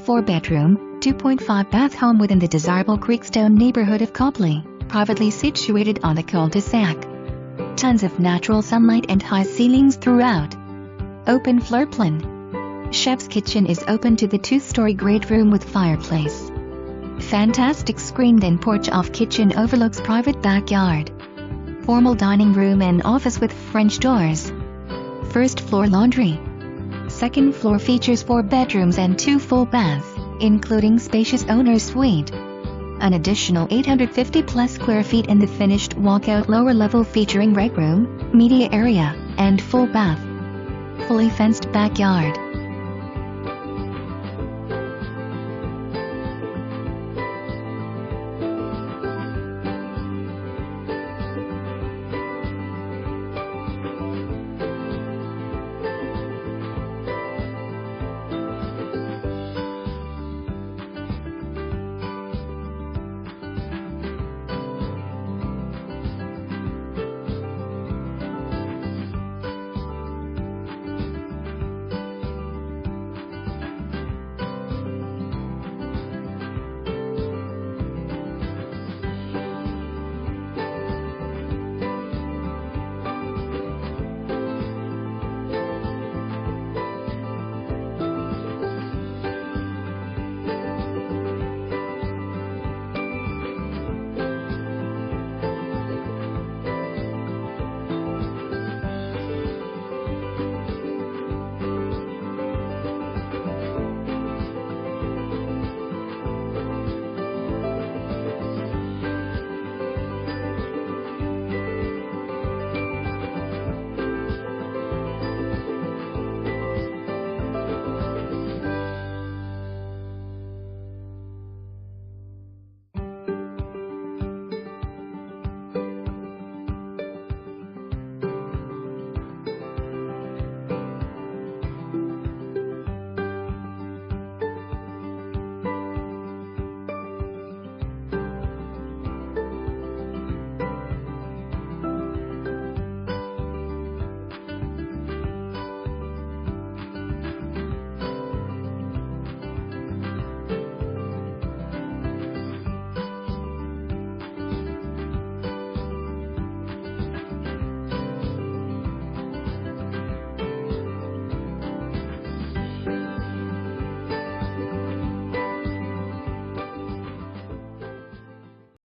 4-bedroom, 2.5-bath home within the desirable Creekstone neighborhood of Copley, privately situated on the cul-de-sac. Tons of natural sunlight and high ceilings throughout. Open floor plan. Chef's kitchen is open to the 2-story great room with fireplace. Fantastic screened-in porch off kitchen overlooks private backyard. Formal dining room and office with French doors. First floor laundry. Second floor features 4 bedrooms and 2 full baths, including spacious owner's suite. An additional 850+ square feet in the finished walkout lower level featuring rec room, media area, and full bath. Fully fenced backyard.